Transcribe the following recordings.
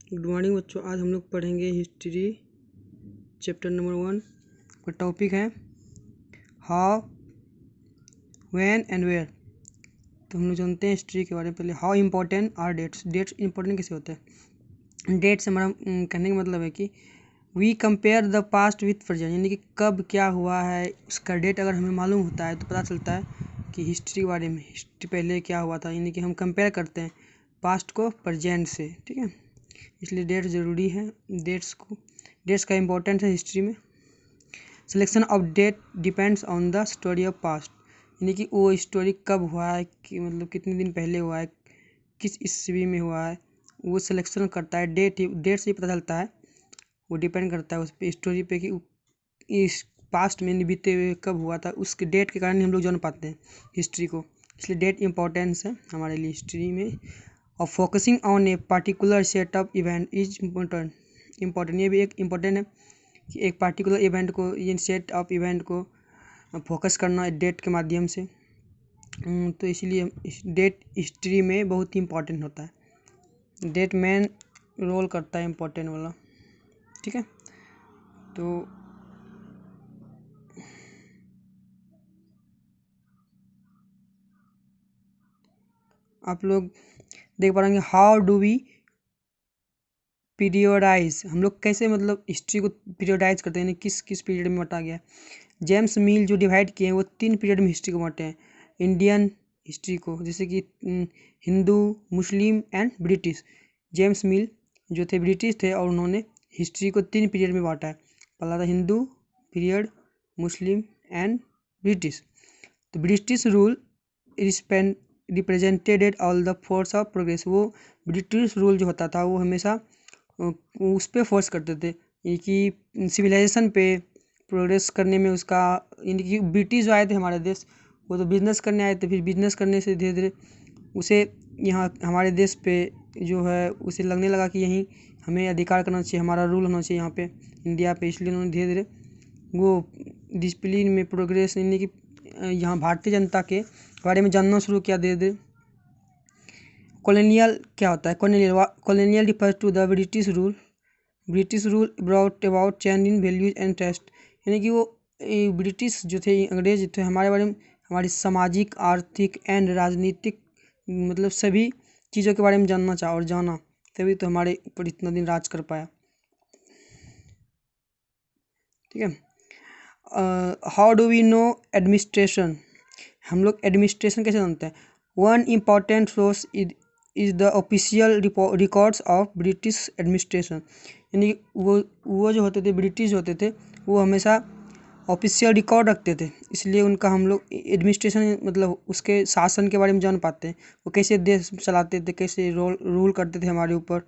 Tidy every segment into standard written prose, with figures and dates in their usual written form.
Good morning बच्चों। आज हम लोग पढ़ेंगे हिस्ट्री चैप्टर नंबर 1 का टॉपिक है हाउ, व्हेन एंड वेयर। तो हम लोग जानते हैं हिस्ट्री के बारे में। पहले how important are dates. Dates important कैसे होते हैं? डेट्स हमारा कहने का मतलब है कि we compare the past with present, यानी कि कब क्या हुआ है उसका डेट अगर हमें मालूम होता है तो पता चलता है कि हिस्ट्री के बारे में, हिस्ट्री पहले क्या हुआ था, यानी कि हम कंपेयर करते हैं पास्ट को प्रेजेंट से। ठीक है, इसलिए डेट्स ज़रूरी है। डेट्स का इम्पोर्टेंस है हिस्ट्री में। Selection of date depends on the story of past, यानी कि वो स्टोरी कब हुआ है, कि मतलब कितने दिन पहले हुआ है, किस ईस्वी में हुआ है, वो सिलेक्शन करता है। डेट से ही पता चलता है, वो डिपेंड करता है उस पे, स्टोरी पे, कि इस पास्ट में बीते हुए कब हुआ था। उसके डेट के कारण ही हम लोग जान पाते हैं हिस्ट्री को, इसलिए डेट इम्पोर्टेंस है हमारे लिए हिस्ट्री में। और focusing on a particular set of event is important. ये भी एक इम्पोर्टेंट है कि एक पार्टिकुलर इवेंट को, ये सेट ऑफ इवेंट को फोकस करना डेट के माध्यम से। तो इसलिए डेट हिस्ट्री में बहुत ही इम्पोर्टेंट होता है। डेट मेन रोल करता है इम्पोर्टेंट वाला। ठीक है, तो आप लोग देख पा रहे हाउ डू वी पीरियोडाइज, हम लोग कैसे मतलब हिस्ट्री को पीरियोडाइज करते हैं, किस किस पीरियड में बांटा गया। जेम्स मिल जो डिवाइड किए हैं वो 3 पीरियड में हिस्ट्री को बांटे हैं। इंडियन हिस्ट्री को, जैसे कि हिंदू, मुस्लिम एंड ब्रिटिश। जेम्स मिल जो थे ब्रिटिश थे और उन्होंने हिस्ट्री को 3 पीरियड में बांटा है। पहला था Hindu period, Muslim and British. तो British rule represented all the force of progress. वो ब्रिटिश रूल जो होता था वो हमेशा उस पर फोर्स करते थे कि सिविलाइजेशन पे प्रोग्रेस करने में उसका, यानी कि ब्रिटिश जो आए थे हमारे देश, वो तो बिजनेस करने आए थे। फिर बिजनेस करने से धीरे धीरे उसे यहाँ हमारे देश पे जो है उसे लगने लगा कि यहीं हमें अधिकार करना चाहिए, हमारा रूल होना चाहिए यहाँ पे इंडिया पे। इसलिए उन्होंने धीरे धीरे वो डिसिप्लिन में प्रोग्रेस, यानी कि यहाँ भारतीय जनता के बारे में जानना शुरू किया धीरे धीरे। कॉलोनियल क्या होता है? Colonial refers to the British rule. British rule brought about change in values and trust, यानी कि वो ब्रिटिश जो थे, अंग्रेज थे, हमारे बारे में, हमारी सामाजिक, आर्थिक एंड राजनीतिक मतलब सभी चीज़ों के बारे में जानना चाहा और जाना, तभी तो हमारे ऊपर इतना दिन राज कर पाया। ठीक है, how do we know administration, हम लोग एडमिनिस्ट्रेशन कैसे जानते हैं? One important source is the official records of British administration, यानी वो जो होते थे, ब्रिटिश होते थे, वो हमेशा ऑफिशियल रिकॉर्ड रखते थे। इसलिए उनका हम लोग एडमिनिस्ट्रेशन मतलब उसके शासन के बारे में जान पाते हैं, वो कैसे देश चलाते थे, कैसे रूल करते थे हमारे ऊपर।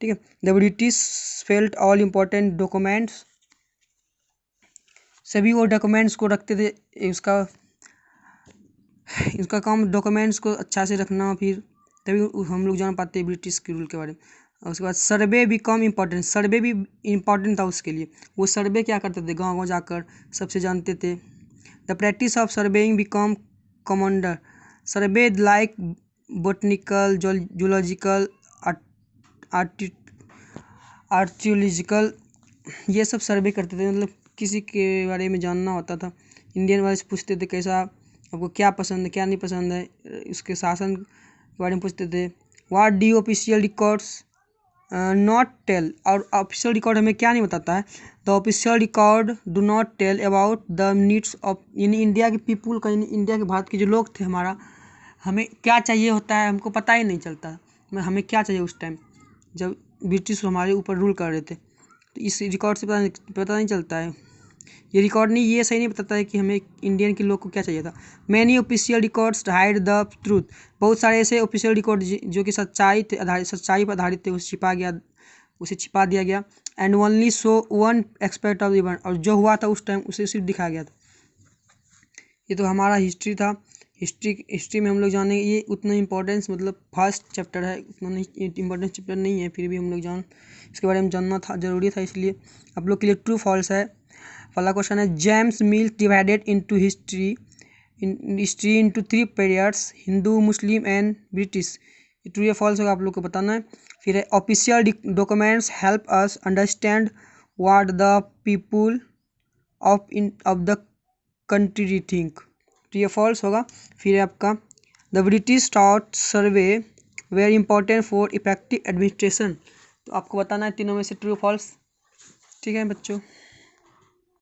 ठीक है, the British felt all important documents, सभी वो डॉक्यूमेंट्स को रखते थे। इसका काम डॉक्यूमेंट्स को अच्छा से रखना, फिर तभी हम लोग जान पाते हैं ब्रिटिश के रूल के बारे में। और उसके बाद सर्वे बिकम इम्पॉर्टेंट, सर्वे भी इम्पॉर्टेंट था उसके लिए। वो सर्वे क्या करते थे, गाँव गाँव जाकर सबसे जानते थे। The practice of surveying become commander, survey like botanical, zoological, archaeological, ये सब सर्वे करते थे। मतलब किसी के बारे में जानना होता था, इंडियन वाले से पूछते थे कैसा, आपको क्या पसंद है क्या नहीं पसंद है, उसके शासन के बारे में पूछते थे। What do official records not tell, और ऑफिशियल रिकॉर्ड हमें क्या नहीं बताता है? The official record do not tell about the needs of, यानी इंडिया के पीपुल का, यानी इंडिया के, भारत के जो लोग थे हमारा, हमें क्या चाहिए होता है हमको पता ही नहीं चलता। हमें क्या चाहिए उस टाइम जब ब्रिटिश हमारे ऊपर रूल कर रहे थे, तो इस रिकॉर्ड से पता नहीं चलता है। ये रिकॉर्ड नहीं, ये सही नहीं बताता है कि हमें इंडियन के लोग को क्या चाहिए था। Many official records hide the truth, बहुत सारे ऐसे ऑफिशियल रिकॉर्ड जो कि सच्चाई पर आधारित थे, उसे छिपा दिया गया। And only show one expect of event, और जो हुआ था उस टाइम उसे सिर्फ दिखाया गया था। ये तो हमारा हिस्ट्री था। हिस्ट्री में हम लोग जानेंगे, ये उतना इम्पोर्टेंस मतलब फर्स्ट चैप्टर है, उतना नहीं इम्पोर्टेंस चैप्टर नहीं है, फिर भी हम लोग इसके बारे में जानना था, ज़रूरी था। इसलिए आप लोग के लिए ट्रू फॉल्स है। पहला क्वेश्चन है, James mill divided into history into 3 periods, Hindu, Muslim and British. True या फॉल्स होगा आप लोग को बताना है। फिर है official documents help us understand what the people of the country think, तो ये फॉल्स होगा। फिर है आपका the British taught survey very important for effective administration, तो आपको बताना है तीनों में से ट्रू फॉल्स। ठीक है बच्चों।